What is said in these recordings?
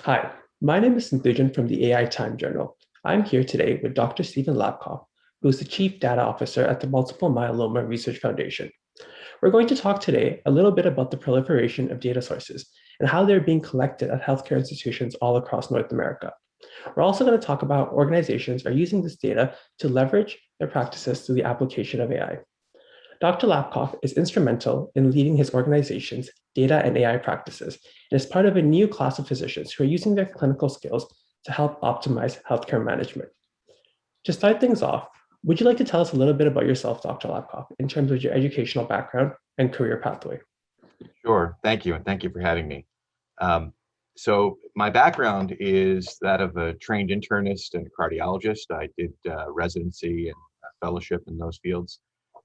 Hi, my name is Senthujan from the AI Time Journal. I'm here today with Dr. Stephen Labkoff, who is the Chief Data Officer at the Multiple Myeloma Research Foundation. We're going to talk today a little bit about the proliferation of data sources and how they're being collected at healthcare institutions all across North America. We're also going to talk about organizations are using this data to leverage their practices through the application of AI. Dr. Labkoff is instrumental in leading his organization's data and AI practices and is part of a new class of physicians who are using their clinical skills to help optimize healthcare management. To start things off, would you like to tell us a little bit about yourself, Dr. Labkoff, in terms of your educational background and career pathway? Sure. Thank you. And thank you for having me. Um, so my background is that of a trained internist and a cardiologist. I did residency and fellowship in those fields,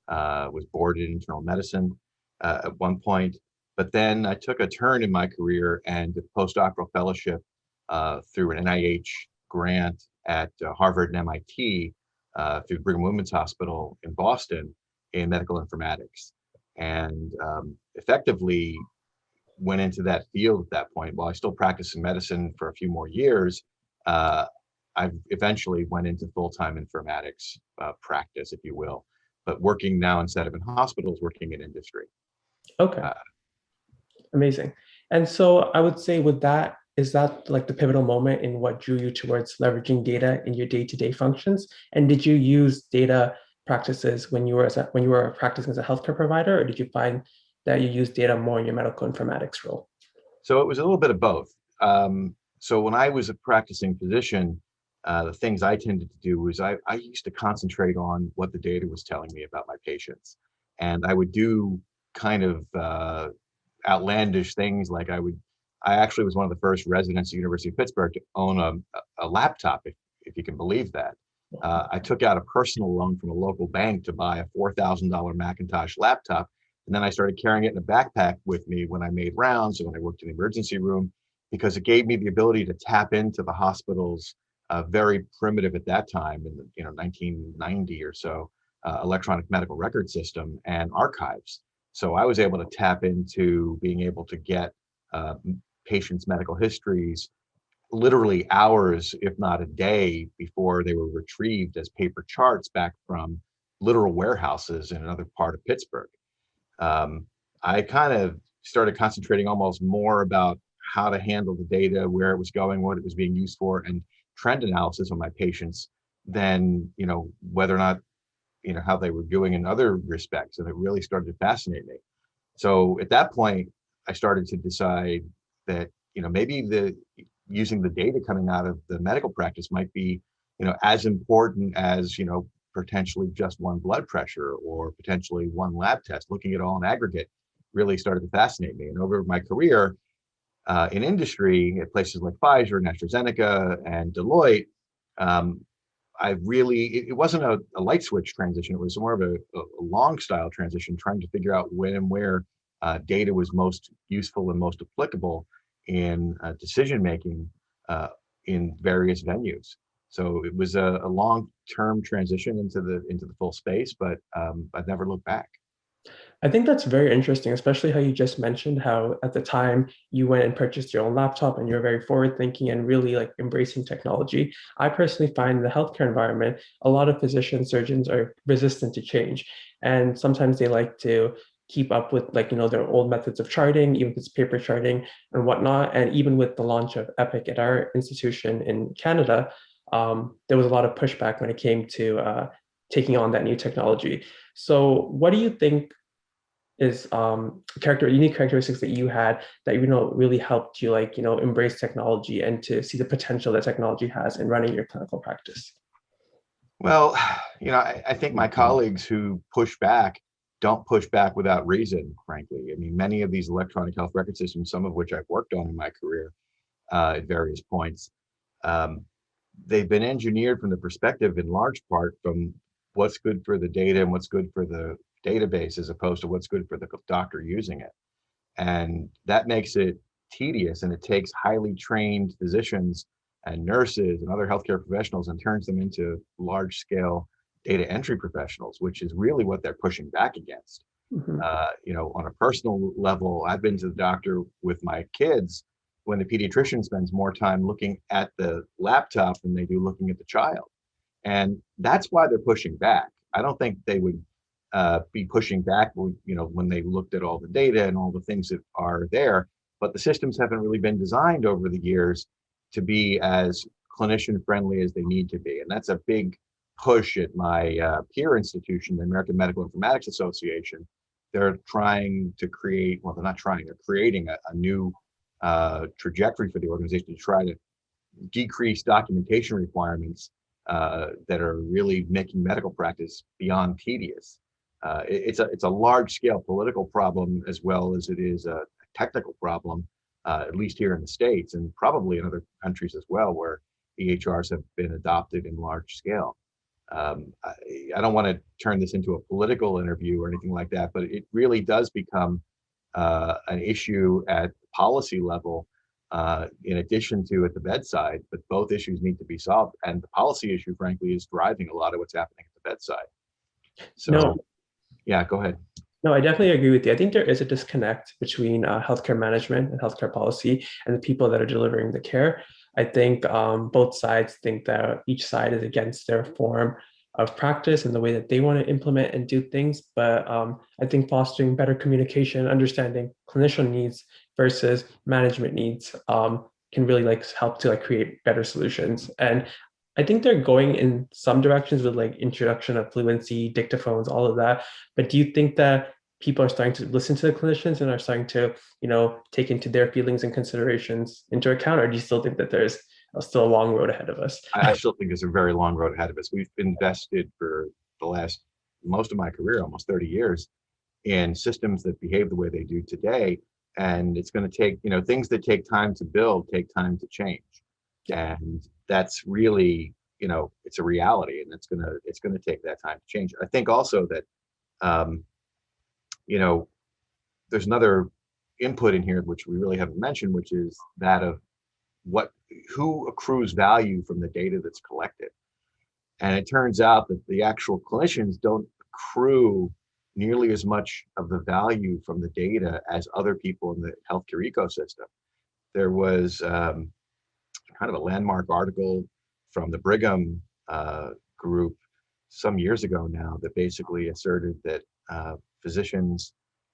was boarded in internal medicine at one point. But then I took a turn in my career and did a postdoctoral fellowship through an NIH grant at Harvard and MIT through Brigham Women's Hospital in Boston in medical informatics. And effectively went into that field at that point. While I still practiced in medicine for a few more years, I eventually went into full-time informatics practice, if you will, but working now instead of in hospitals, working in industry. Okay, Uh, amazing. And so I would say with that, is that like the pivotal moment in what drew you towards leveraging data in your day-to-day functions? And did you use data practices when you were when you were practicing as a healthcare provider, or did you find that you used data more in your medical informatics role? so it was a little bit of both. So when I was a practicing physician, the things I tended to do was I used to concentrate on what the data was telling me about my patients. And I would do kind of outlandish things like I actually was one of the first residents at the University of Pittsburgh to own a laptop, if you can believe that. I took out a personal loan from a local bank to buy a $4,000 Macintosh laptop. And then I started carrying it in a backpack with me when I made rounds and when I worked in the emergency room, because it gave me the ability to tap into the hospital's very primitive at that time in the 1990 or so electronic medical record system and archives. So I was able to tap into being able to get uh, patients' medical histories literally hours, if not a day, before they were retrieved as paper charts back from literal warehouses in another part of Pittsburgh. um, I kind of started concentrating almost more about how to handle the data, where it was going, what it was being used for, and trend analysis on my patients than whether or not how they were doing in other respects, and it really started to fascinate me. So at that point, I started to decide that maybe the using the data coming out of the medical practice might be as important as potentially just one blood pressure or potentially one lab test. Looking at all in aggregate really started to fascinate me. And over my career in industry at places like Pfizer and AstraZeneca and Deloitte, um, I really, it wasn't a light switch transition. It was more of a long style transition, trying to figure out when and where data was most useful and most applicable in decision making in various venues. So it was a long-term transition into the full space, but I've never looked back. I think that's very interesting, especially how you just mentioned how at the time you went and purchased your own laptop and you're very forward thinking and really like embracing technology. I personally find in the healthcare environment, a lot of physicians, surgeons are resistant to change. And sometimes they like to keep up with like, their old methods of charting, even if it's paper charting and whatnot. And even with the launch of Epic at our institution in Canada, there was a lot of pushback when it came to taking on that new technology. So what do you think is unique characteristics that you had that really helped you embrace technology and to see the potential that technology has in running your clinical practice? Well, I think my colleagues who push back don't push back without reason, frankly. I mean, many of these electronic health record systems, some of which I've worked on in my career at various points, um, they've been engineered from the perspective, in large part, from what's good for the data and what's good for the database as opposed to what's good for the doctor using it. And that makes it tedious, and it takes highly trained physicians and nurses and other healthcare professionals and turns them into large scale data entry professionals, which is really what they're pushing back against. Mhm. On a personal level, I've been to the doctor with my kids when the pediatrician spends more time looking at the laptop than they do looking at the child. And that's why they're pushing back. I don't think they would be pushing back, when they looked at all the data and all the things that are there, but the systems haven't really been designed over the years to be as clinician friendly as they need to be. And that's a big push at my peer institution, the American Medical Informatics Association. They're trying to create, well, they're not trying, they're creating a new trajectory for the organization to try to decrease documentation requirements that are really making medical practice beyond tedious. It's a large scale political problem as well as it is a technical problem, at least here in the States and probably in other countries as well, where EHRs have been adopted in large scale. I don't want to turn this into a political interview or anything like that, but it really does become an issue at policy level, in addition to at the bedside, but both issues need to be solved. And the policy issue, frankly, is driving a lot of what's happening at the bedside. So, No, yeah, go ahead. no, I definitely agree with you. I think there is a disconnect between healthcare management and healthcare policy and the people that are delivering the care. I think both sides think that each side is against their form of practice and the way that they want to implement and do things. But I think fostering better communication, understanding clinician needs versus management needs can really help to create better solutions. And I think they're going in some directions with introduction of fluency, dictaphones, all of that. But do you think that people are starting to listen to the clinicians and are starting to, take into their feelings and considerations into account, or do you still think that there's still a long road ahead of us? I still think there's a very long road ahead of us. We've invested for most of my career, almost 30 years, in systems that behave the way they do today. And it's going to take, things that take time to build, take time to change. Yeah. And that's really, it's a reality, and it's going to take that time to change. I think also that, there's another input in here, which we really haven't mentioned, which is that of who accrues value from the data that's collected. And it turns out that the actual clinicians don't accrue nearly as much of the value from the data as other people in the healthcare ecosystem. There was kind of a landmark article from the Brigham group some years ago now that basically asserted that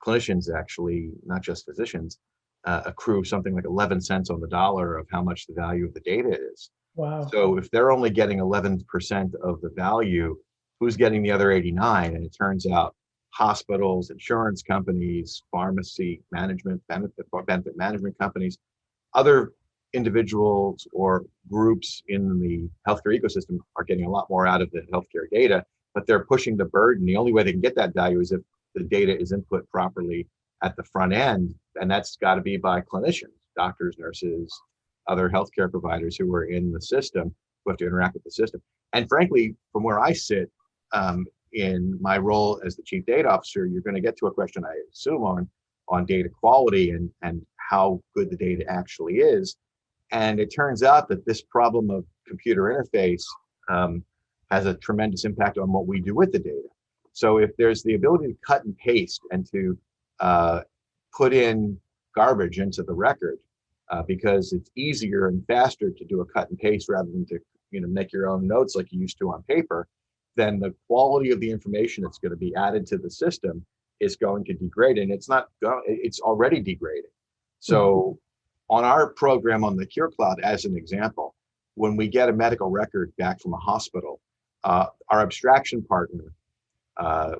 clinicians actually, not just physicians, accrue something like 11 cents on the dollar of how much the value of the data is. Wow. So if they're only getting 11% of the value, who's getting the other 89? And it turns out hospitals, insurance companies, pharmacy management, benefit management companies, other individuals or groups in the healthcare ecosystem are getting a lot more out of the healthcare data, but they're pushing the burden. The only way they can get that value is if the data is input properly at the front end, and that's got to be by clinicians, doctors, nurses, other healthcare providers who are in the system, who have to interact with the system. And frankly, from where I sit in my role as the chief data officer, you're going to get to a question, I assume, on data quality and how good the data actually is. And it turns out that this problem of computer interface has a tremendous impact on what we do with the data. So if there's the ability to cut and paste and to put in garbage into the record, because it's easier and faster to do a cut and paste rather than to make your own notes like you used to on paper, then the quality of the information that's going to be added to the system is going to degrade, and it's already degrading. So on our program on the CureCloud, as an example, when we get a medical record back from a hospital, our abstraction partner,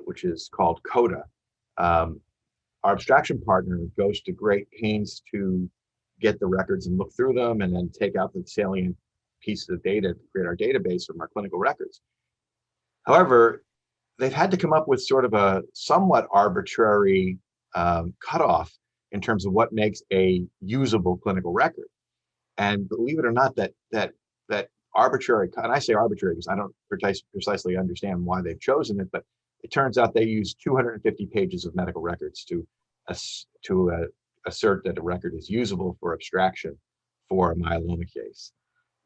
which is called CODA, our abstraction partner goes to great pains to get the records and look through them and then take out the salient pieces of data to create our database from our clinical records. However, they've had to come up with sort of a somewhat arbitrary cutoff in terms of what makes a usable clinical record. And believe it or not, that arbitrary, and I say arbitrary because I don't precisely understand why they've chosen it, but it turns out they use 250 pages of medical records to assert that a record is usable for abstraction for a myeloma case.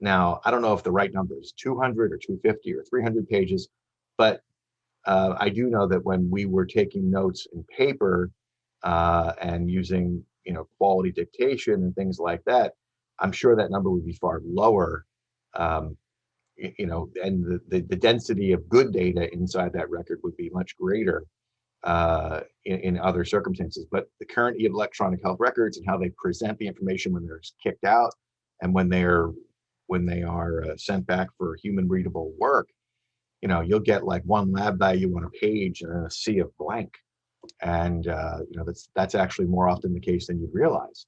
Now, I don't know if the right number is 200 or 250 or 300 pages, but I do know that when we were taking notes in paper and using quality dictation and things like that, I'm sure that number would be far lower, and the density of good data inside that record would be much greater in other circumstances. But the current electronic health records and how they present the information when they're kicked out and when they are sent back for human readable work, you'll get like one lab value on a page and a sea of blank. And that's actually more often the case than you'd realize.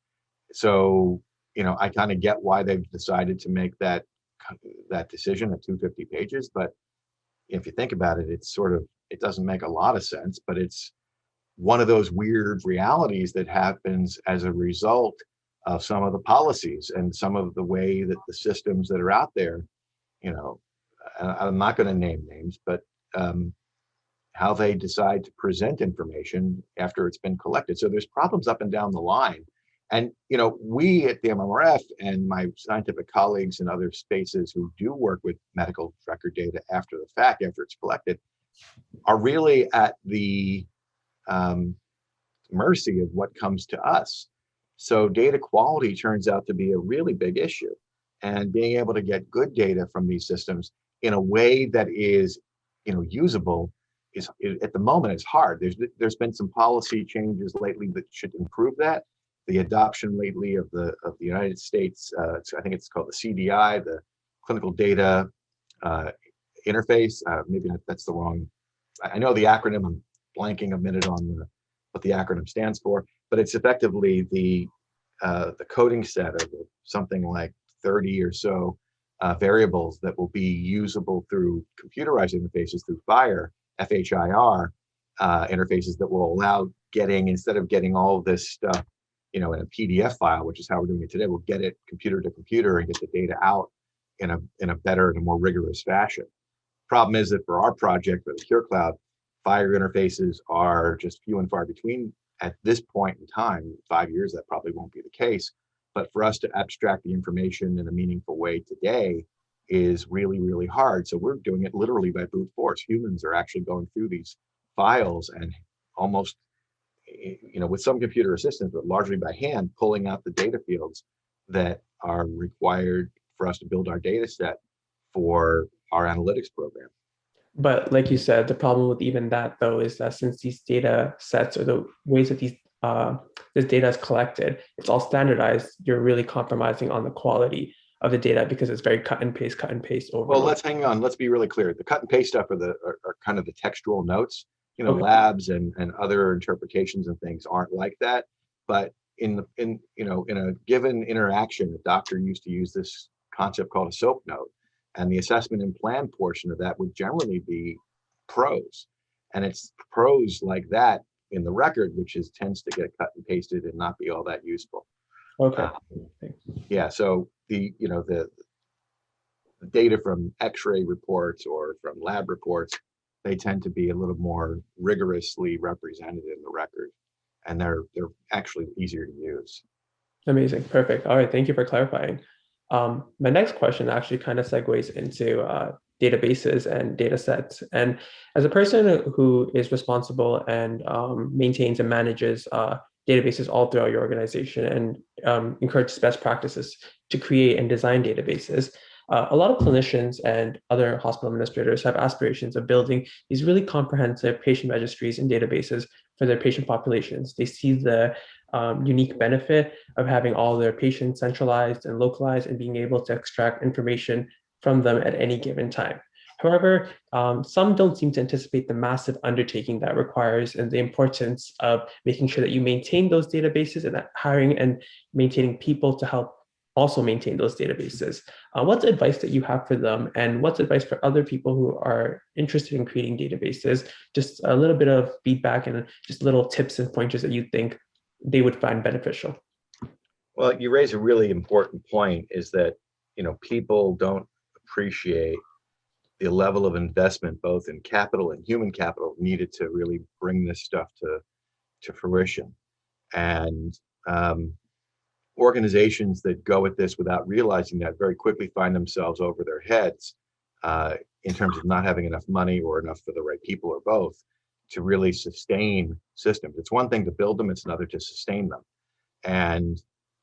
So I kind of get why they've decided to make that decision at 250 pages. But if you think about it, it doesn't make a lot of sense, but it's one of those weird realities that happens as a result of some of the policies and some of the way that the systems that are out there, I'm not going to name names, but how they decide to present information after it's been collected. So there's problems up and down the line. And, we at the MMRF and my scientific colleagues in other spaces who do work with medical record data after the fact, after it's collected, are really at the mercy of what comes to us. So data quality turns out to be a really big issue. And being able to get good data from these systems in a way that is, usable is at the moment it's hard. There's been some policy changes lately that should improve that. The adoption lately of the United States, I think it's called the CDI, the Clinical Data Interface. Maybe that's the wrong. I know the acronym. I'm blanking a minute on what the acronym stands for, but it's effectively the coding set of something like 30 or so variables that will be usable through computerized interfaces through FHIR interfaces that will allow instead of getting all of this stuff, in a PDF file, which is how we're doing it today, we'll get it computer to computer and get the data out in a better and a more rigorous fashion. Problem is that for our project, for the CureCloud, FHIR interfaces are just few and far between at this point in time. 5 years, that probably won't be the case. But for us to abstract the information in a meaningful way today is really, really hard. So we're doing it literally by brute force. Humans are actually going through these files and almost, with some computer assistance, but largely by hand, pulling out the data fields that are required for us to build our data set for our analytics program. But like you said, the problem with even that, though, is that since these data sets or the ways that this data is collected, it's all standardized, you're really compromising on the quality of the data because it's very cut and paste over. Well, let's hang on. Let's be really clear. The cut and paste stuff are kind of the textual notes. Okay. Labs and other interpretations and things aren't like that. But in a given interaction, a doctor used to use this concept called a SOAP note. And the assessment and plan portion of that would generally be prose. And it's prose like that in the record, which tends to get cut and pasted and not be all that useful. Okay. Yeah. So the data from X-ray reports or from lab reports, they tend to be a little more rigorously represented in the record, and they're actually easier to use. Amazing. Perfect. All right. Thank you for clarifying. My next question actually kind of segues into databases and data sets. And as a person who is responsible and maintains and manages databases all throughout your organization and encourages best practices to create and design databases, a lot of clinicians and other hospital administrators have aspirations of building these really comprehensive patient registries and databases for their patient populations. They see the unique benefit of having all their patients centralized and localized and being able to extract information from them at any given time. However, some don't seem to anticipate the massive undertaking that requires and the importance of making sure that you maintain those databases and that hiring and maintaining people to help also maintain those databases. What's advice that you have for them, and what's advice for other people who are interested in creating databases? Just a little bit of feedback and just little tips and pointers that you think they would find beneficial. Well, you raise a really important point, is that people don't appreciate the level of investment, both in capital and human capital, needed to really bring this stuff to fruition. And organizations that go at this without realizing that very quickly find themselves over their heads in terms of not having enough money or enough for the right people or both to really sustain systems. It's one thing to build them, it's another to sustain them. And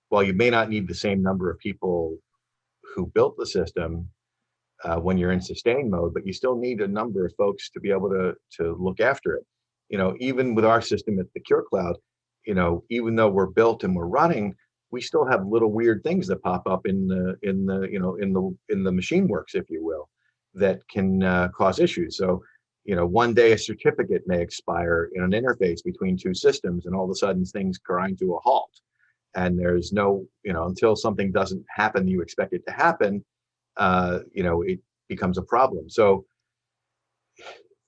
while you may not need the same number of people who built the system when you're in sustain mode, but you still need a number of folks to be able to look after it. Even with our system at the CureCloud, even though we're built and we're running, we still have little weird things that pop up in the machine works, if you will, that can cause issues. So, one day a certificate may expire in an interface between two systems, and all of a sudden things grind to a halt. And there's no, until something doesn't happen you expect it to happen, it becomes a problem. So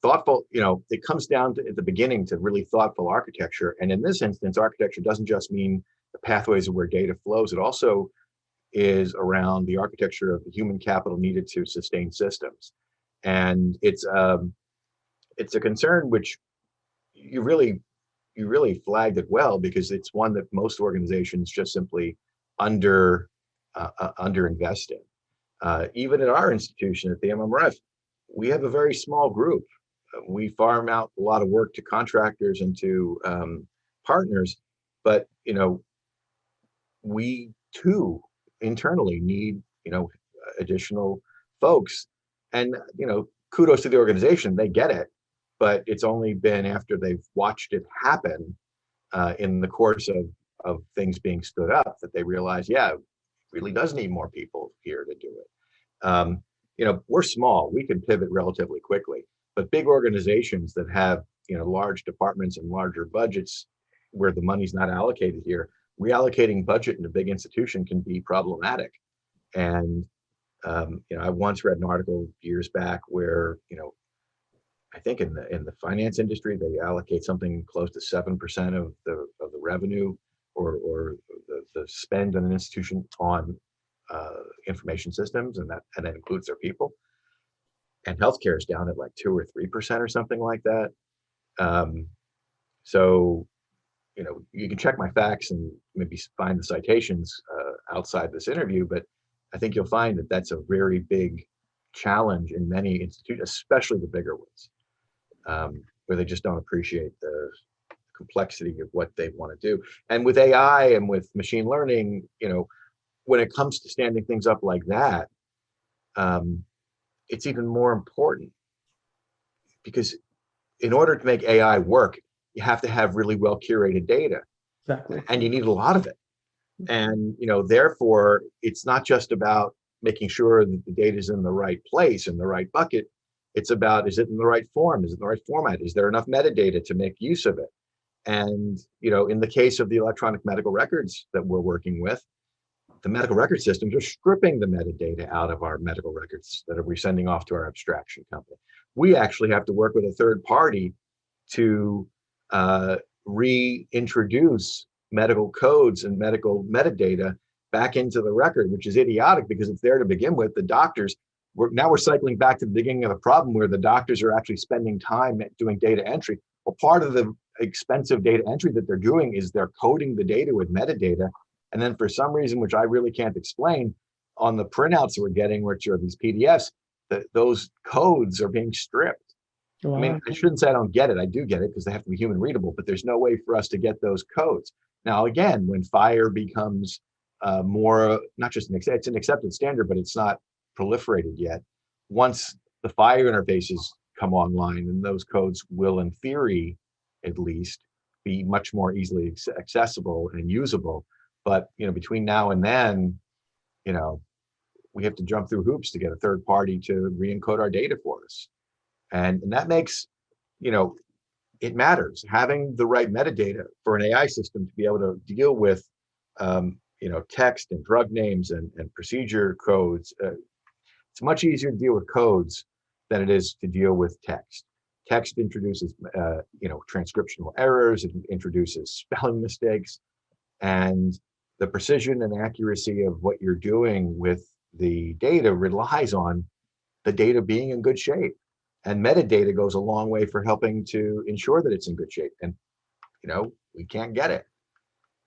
thoughtful, it comes down to, at the beginning, to really thoughtful architecture. And in this instance, architecture doesn't just mean the pathways of where data flows. It also is around the architecture of the human capital needed to sustain systems. And it's a concern which you really flagged it well, because it's one that most organizations just simply underinvest in. Even at our institution at the MMRF, we have a very small group. We farm out a lot of work to contractors and to partners, but we too internally need additional folks. And kudos to the organization, they get it, but it's only been after they've watched it happen in the course of things being stood up that they realize, yeah, it really does need more people here to do it. We're small, we can pivot relatively quickly, but big organizations that have large departments and larger budgets where the money's not allocated here, reallocating budget in a big institution can be problematic. And I once read an article years back where I think in the finance industry they allocate something close to 7% of the revenue or the spend on an institution on information systems, and that includes their people. And healthcare is down at like 2 or 3% or something like that. So you can check my facts and maybe find the citations outside this interview, but I think you'll find that that's a very big challenge in many institutions, especially the bigger ones, where they just don't appreciate the complexity of what they want to do. And with AI and with machine learning, when it comes to standing things up like that, it's even more important, because in order to make AI work, you have to have really well curated data. Exactly. And you need a lot of it. And therefore, it's not just about making sure that the data is in the right place, in the right bucket. It's about, is it in the right form? Is it in the right format? Is there enough metadata to make use of it? And in the case of the electronic medical records that we're working with, the medical record systems are stripping the metadata out of our medical records that we're sending off to our abstraction company. We actually have to work with a third party to reintroduce medical codes and medical metadata back into the record, which is idiotic because it's there to begin with. The doctors, we're cycling back to the beginning of the problem where the doctors are actually spending time doing data entry. Well, part of the expensive data entry that they're doing is they're coding the data with metadata. And then for some reason, which I really can't explain, on the printouts we're getting, which are these PDFs, those codes are being stripped. Wow. I mean, I shouldn't say I don't get it. I do get it because they have to be human readable, but there's no way for us to get those codes. Now, again, when FHIR becomes more, not just it's an accepted standard, but it's not proliferated yet. Once the FHIR interfaces come online, and those codes will, in theory, at least, be much more easily accessible and usable. But between now and then, we have to jump through hoops to get a third party to re-encode our data for us, and that makes, it matters. Having the right metadata for an AI system to be able to deal with, text and drug names and procedure codes. It's much easier to deal with codes than it is to deal with text. Text introduces, transcriptional errors. It introduces spelling mistakes, and the precision and accuracy of what you're doing with the data relies on the data being in good shape. And metadata goes a long way for helping to ensure that it's in good shape. And we can't get it.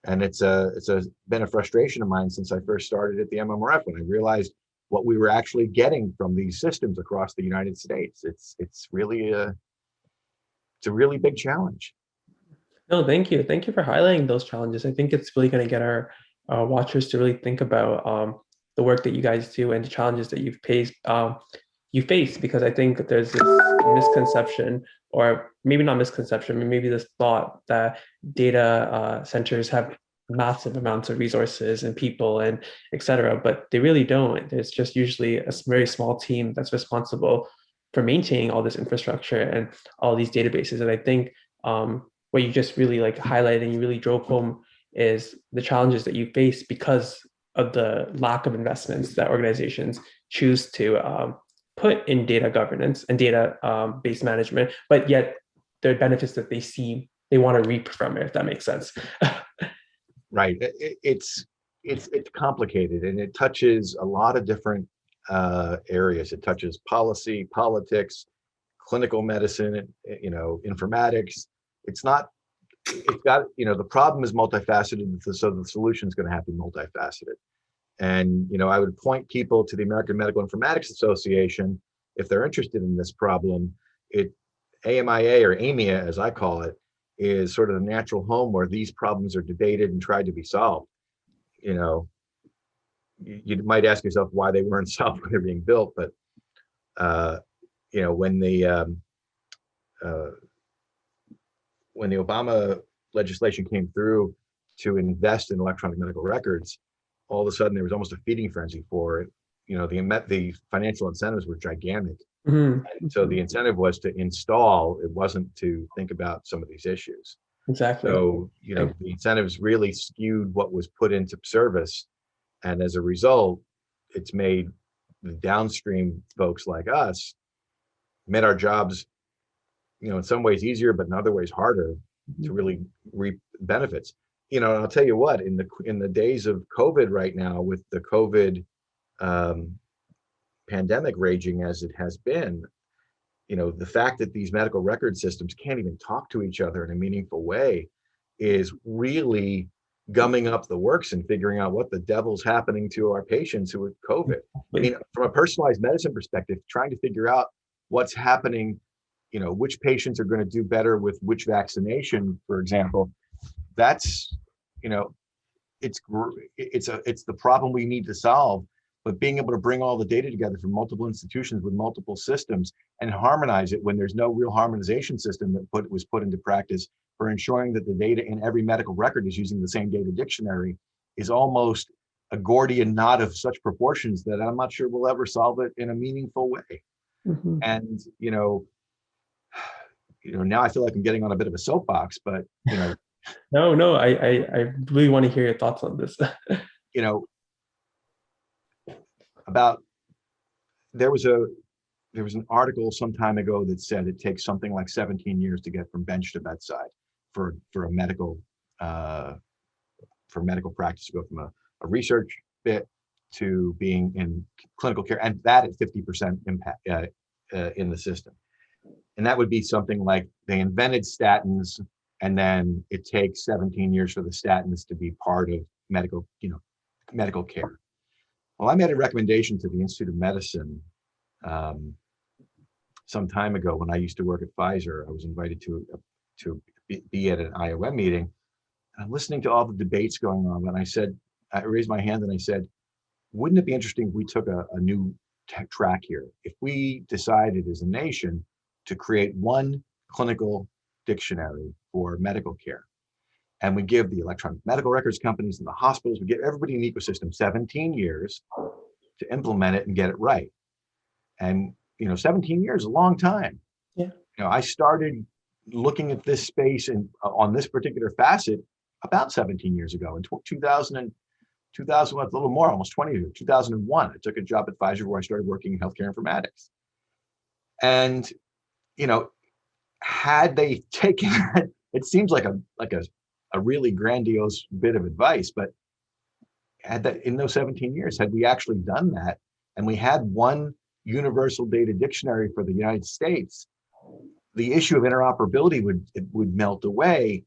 And it's been a frustration of mine since I first started at the MMRF, when I realized what we were actually getting from these systems across the United States. It's really a big challenge. No, thank you. Thank you for highlighting those challenges. I think it's really going to get our watchers to really think about the work that you guys do and the challenges that you face, because I think there's this misconception, or maybe not misconception, maybe this thought that data centers have massive amounts of resources and people and et cetera, but they really don't. There's just usually a very small team that's responsible for maintaining all this infrastructure and all these databases. And I think what you just really like highlighted and you really drove home is the challenges that you face because of the lack of investments that organizations choose to put in data governance and data based management, but yet there are benefits that they see they want to reap from it, if that makes sense. Right. It's complicated, and it touches a lot of different areas. It touches policy, politics, clinical medicine, informatics. It's not. It's got, the problem is multifaceted, so the solution is going to have to be multifaceted. And, I would point people to the American Medical Informatics Association if they're interested in this problem. AMIA, or AMIA as I call it, is sort of the natural home where these problems are debated and tried to be solved. You might ask yourself why they weren't solved when they're being built, but when the Obama legislation came through to invest in electronic medical records, all of a sudden there was almost a feeding frenzy for it. The financial incentives were gigantic. Mm-hmm. So the incentive was to install, it wasn't to think about some of these issues. Exactly. So, the incentives really skewed what was put into service. And as a result, it's made the downstream folks like us made our jobs, in some ways easier, but in other ways harder to really reap benefits. And I'll tell you what, in the days of COVID right now, with the COVID pandemic raging as it has been, the fact that these medical record systems can't even talk to each other in a meaningful way is really gumming up the works and figuring out what the devil's happening to our patients who have COVID. I mean, from a personalized medicine perspective, trying to figure out what's happening, which patients are going to do better with which vaccination, for example, that's, it's the problem we need to solve. But being able to bring all the data together from multiple institutions with multiple systems and harmonize it when there's no real harmonization system that was put into practice for ensuring that the data in every medical record is using the same data dictionary is almost a Gordian knot of such proportions that I'm not sure we'll ever solve it in a meaningful way. Mm-hmm. And, now I feel like I'm getting on a bit of a soapbox, but, No, I really want to hear your thoughts on this. There was an article some time ago that said it takes something like 17 years to get from bench to bedside for a medical practice to go from a research bit to being in clinical care, and that at 50% impact in the system. And that would be something like they invented statins, and then it takes 17 years for the statins to be part of medical care. Well, I made a recommendation to the Institute of Medicine some time ago when I used to work at Pfizer. I was invited to be at an IOM meeting. And I'm listening to all the debates going on, and I raised my hand and I said, wouldn't it be interesting if we took a new track here? If we decided as a nation to create one clinical dictionary for medical care, and we give the electronic medical records companies and the hospitals, we give everybody in the ecosystem 17 years to implement it and get it right. And 17 years is a long time. Yeah. I started looking at this space and on this particular facet about 17 years ago in 2000, a little more, almost 20 years, 2001. I took a job at Pfizer where I started working in healthcare informatics. And, had they taken it seems like a really grandiose bit of advice, but in those 17 years, had we actually done that, and we had one universal data dictionary for the United States, the issue of interoperability would melt away.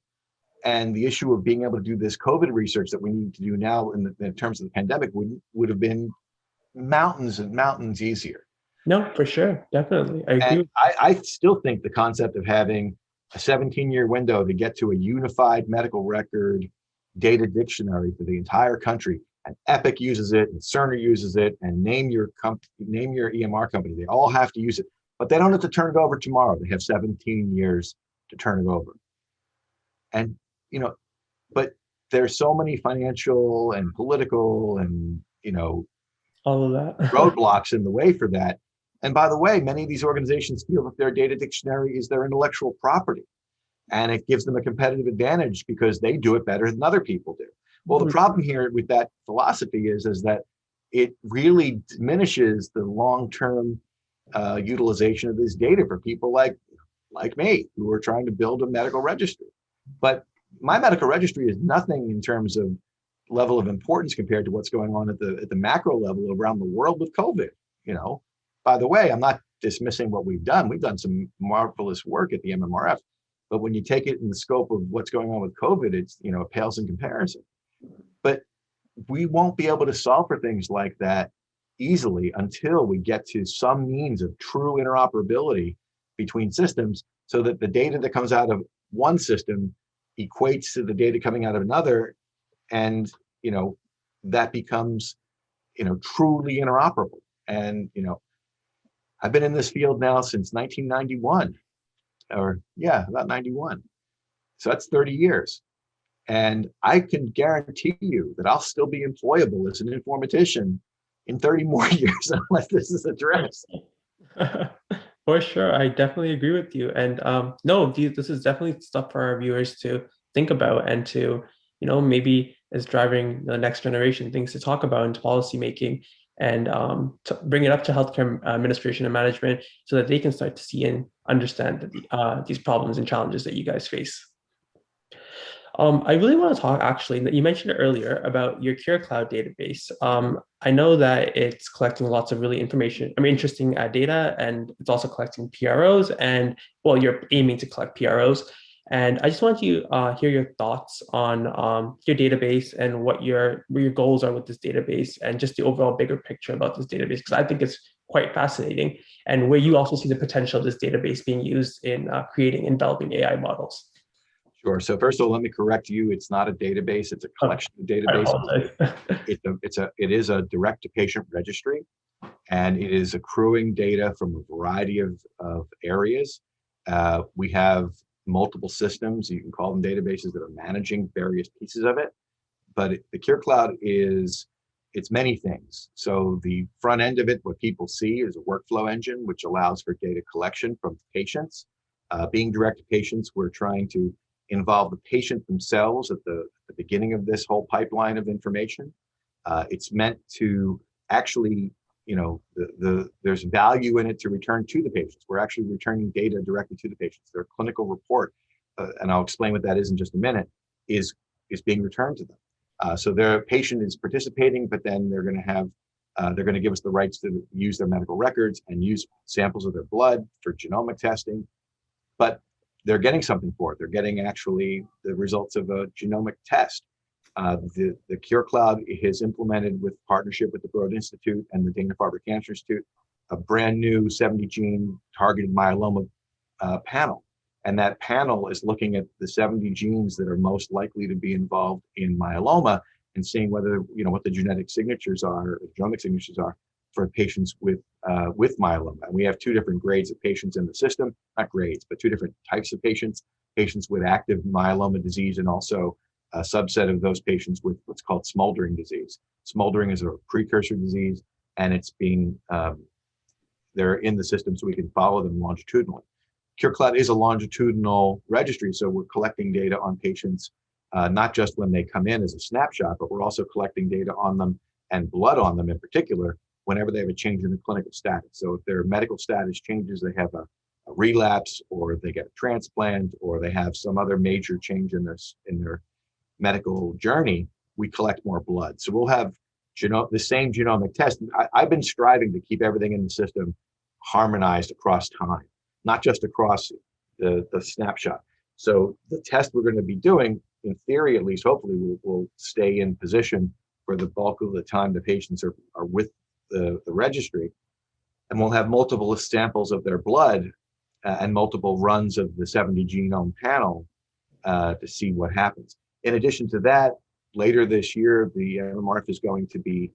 And the issue of being able to do this COVID research that we need to do now in terms of the pandemic would have been mountains and mountains easier. No, for sure. Definitely. I agree. And I still think the concept of having a 17-year window to get to a unified medical record data dictionary for the entire country, and Epic uses it, and Cerner uses it, and name your EMR company. They all have to use it, but they don't have to turn it over tomorrow. They have 17 years to turn it over. And, but there's so many financial and political and, All of that. roadblocks in the way for that. And by the way, many of these organizations feel that their data dictionary is their intellectual property, and it gives them a competitive advantage because they do it better than other people do. Well, the problem here with that philosophy is that it really diminishes the long-term utilization of this data for people like me, who are trying to build a medical registry. But my medical registry is nothing in terms of level of importance compared to what's going on at the macro level around the world with COVID. By the way, I'm not dismissing what we've done. We've done some marvelous work at the MMRF, but when you take it in the scope of what's going on with COVID, it's, it pales in comparison. But we won't be able to solve for things like that easily until we get to some means of true interoperability between systems, so that the data that comes out of one system equates to the data coming out of another, and that becomes truly interoperable. And I've been in this field now since 1991, about 91. So that's 30 years. And I can guarantee you that I'll still be employable as an informatician in 30 more years unless this is addressed. For sure, I definitely agree with you. And no, this is definitely stuff for our viewers to think about, and to, maybe as driving the next generation, things to talk about into policy making, and to bring it up to healthcare administration and management, so that they can start to see and understand these problems and challenges that you guys face. I really want to talk, actually, that you mentioned earlier about your CureCloud database. I know that it's collecting lots of really interesting data, and it's also collecting PROs, and well, you're aiming to collect PROs. And I just want to hear your thoughts on your database, and what your goals are with this database, and just the overall bigger picture about this database, because I think it's quite fascinating, and where you also see the potential of this database being used in creating and developing AI models. Sure. So first of all, let me correct you. It's not a database. It's a collection of databases. It is a direct-to-patient registry, and it is accruing data from a variety of areas. We have multiple systems, you can call them databases, that are managing various pieces of it. But the CureCloud it's many things. So the front end of it, what people see, is a workflow engine, which allows for data collection from patients. Being direct to patients, we're trying to involve the patient themselves at the beginning of this whole pipeline of information. It's meant to actually, there's value in it to return to the patients. We're actually returning data directly to the patients. Their clinical report, and I'll explain what that is in just a minute, is being returned to them. So their patient is participating, but then they're going to give us the rights to use their medical records and use samples of their blood for genomic testing. But they're getting something for it. They're getting actually the results of a genomic test. The CureCloud has implemented, with partnership with the Broad Institute and the Dana-Farber Cancer Institute, a brand new 70 gene targeted myeloma panel. And that panel is looking at the 70 genes that are most likely to be involved in myeloma, and seeing whether, what the genetic signatures are, or genomic signatures are, for patients with myeloma. And we have two different grades of patients in the system, not grades, but two different types of patients with active myeloma disease, and also a subset of those patients with what's called smoldering disease. Smoldering is a precursor disease, and it's they're in the system so we can follow them longitudinally. CureCloud is a longitudinal registry, so we're collecting data on patients, not just when they come in as a snapshot, but we're also collecting data on them, and blood on them in particular, whenever they have a change in the clinical status. So if their medical status changes, they have a relapse, or they get a transplant, or they have some other major change in their medical journey, we collect more blood. So we'll have the same genomic test. I've been striving to keep everything in the system harmonized across time, not just across the snapshot. So the test we're going to be doing, in theory at least, hopefully will stay in position for the bulk of the time the patients are with the registry, and we'll have multiple samples of their blood and multiple runs of the 70 genome panel to see what happens. In addition to that, later this year, the MMRF is going to be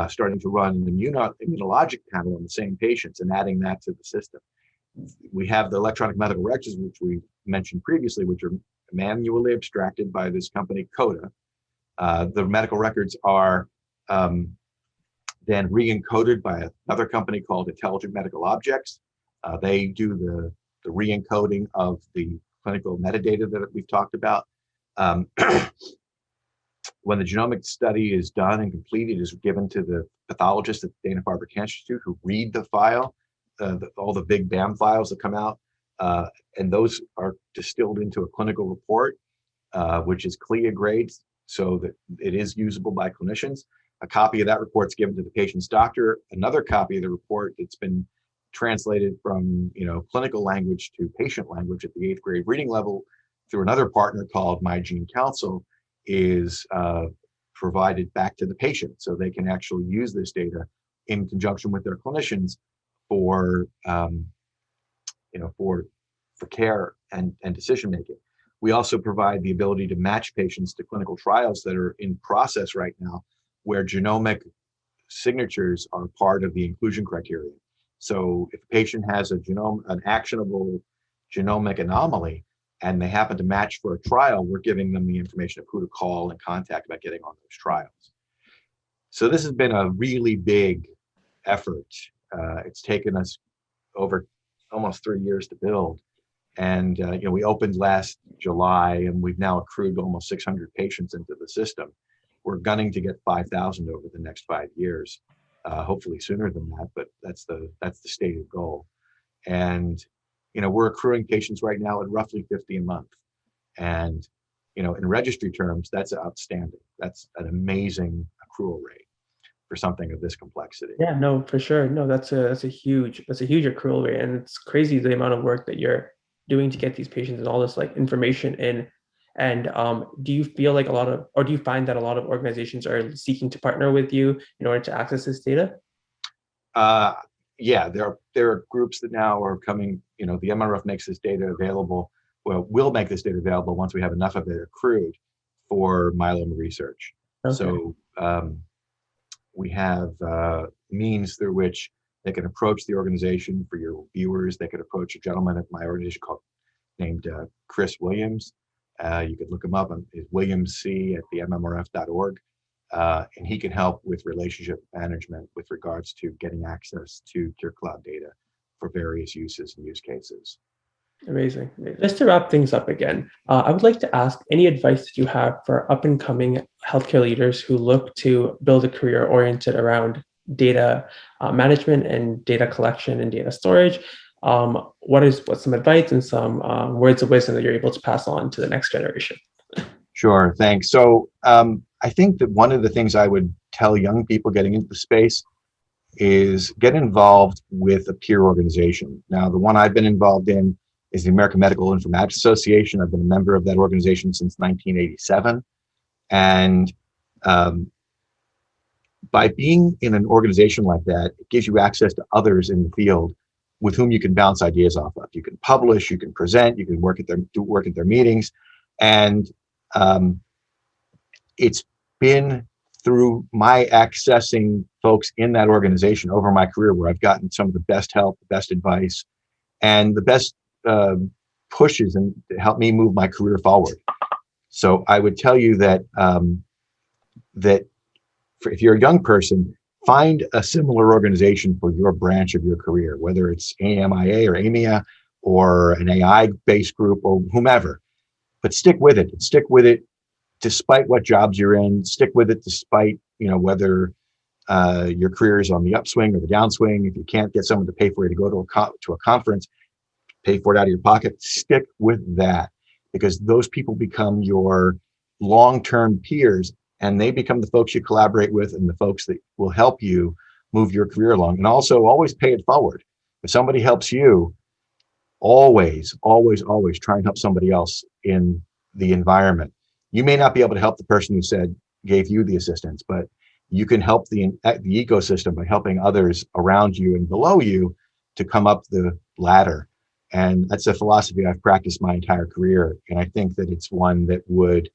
starting to run an immunologic panel on the same patients and adding that to the system. We have the electronic medical records, which we mentioned previously, which are manually abstracted by this company, Coda. The medical records are then re-encoded by another company called Intelligent Medical Objects. They do the re-encoding of the clinical metadata that we've talked about. When the genomic study is done and complete, it is given to the pathologist at the Dana-Farber Cancer Institute who read the file, all the big BAM files that come out, and those are distilled into a clinical report, which is CLIA grade, so that it is usable by clinicians. A copy of that report is given to the patient's doctor. Another copy of the report that's been translated from clinical language to patient language at the 8th grade reading level through another partner called My Gene Council is provided back to the patient, so they can actually use this data in conjunction with their clinicians for for care and decision making. We also provide the ability to match patients to clinical trials that are in process right now, where genomic signatures are part of the inclusion criteria. So if a patient has an actionable genomic anomaly, and they happen to match for a trial, we're giving them the information of who to call and contact about getting on those trials. So this has been a really big effort. It's taken us over almost 3 years to build. And we opened last July, and we've now accrued almost 600 patients into the system. We're gunning to get 5,000 over the next 5 years, hopefully sooner than that, but that's the stated goal. And we're accruing patients right now at roughly 50 a month. And, in registry terms, that's outstanding. That's an amazing accrual rate for something of this complexity. Yeah, no, for sure. No, that's a huge accrual rate, and it's crazy the amount of work that you're doing to get these patients and all this information in. And do you feel like do you find that a lot of organizations are seeking to partner with you in order to access this data? Yeah, there are groups that now are coming. The MMRF makes this data available. Well, we'll make this data available once we have enough of it accrued for myeloma research. Okay. So we have means through which they can approach the organization. For your viewers, they could approach a gentleman at my organization named Chris Williams. You could look him up on williamc at the mmrf.org. And he can help with relationship management with regards to getting access to CureCloud data for various uses and use cases. Amazing. Just to wrap things up again, I would like to ask any advice that you have for up-and-coming healthcare leaders who look to build a career oriented around data management and data collection and data storage. What's some advice and some words of wisdom that you're able to pass on to the next generation? Sure, thanks. So I think that one of the things I would tell young people getting into the space is get involved with a peer organization. Now, the one I've been involved in is the American Medical Informatics Association. I've been a member of that organization since 1987. And by being in an organization like that, it gives you access to others in the field with whom you can bounce ideas off of. You can publish, you can present, you can work at their meetings. And it's been through my accessing folks in that organization over my career where I've gotten some of the best help, the best advice, and the best pushes and to help me move my career forward. So I would tell you that if you're a young person, find a similar organization for your branch of your career, whether it's AMIA or AMIA or an AI-based group or whomever. But stick with it. Stick with it despite what jobs you're in. Stick with it despite whether your career is on the upswing or the downswing. If you can't get someone to pay for you to go to a conference, pay for it out of your pocket. Stick with that, because those people become your long-term peers, and they become the folks you collaborate with and the folks that will help you move your career along. And also, always pay it forward. If somebody helps you, always try and help somebody else in the environment. You may not be able to help the person who gave you the assistance, but you can help the ecosystem by helping others around you and below you to come up the ladder. And that's a philosophy I've practiced my entire career. And I think that it's one that would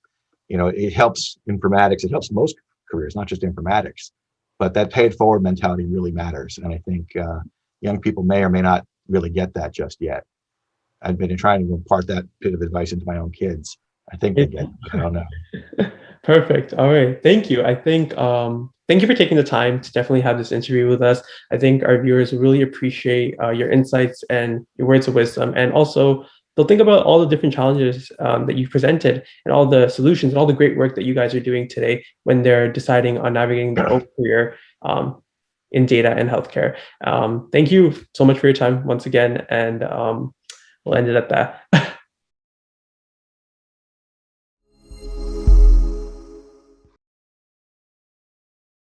it helps informatics. It helps most careers, not just informatics. But that paid forward mentality really matters. And I think young people may or may not really get that just yet. I've been trying to impart that bit of advice into my own kids. I think they get it, but I don't know. Perfect. All right. Thank you. I think thank you for taking the time to definitely have this interview with us. I think our viewers really appreciate your insights and your words of wisdom, and also they'll think about all the different challenges that you presented and all the solutions and all the great work that you guys are doing today when they're deciding on navigating their own career in data and healthcare. Thank you so much for your time once again, and we'll end it at that.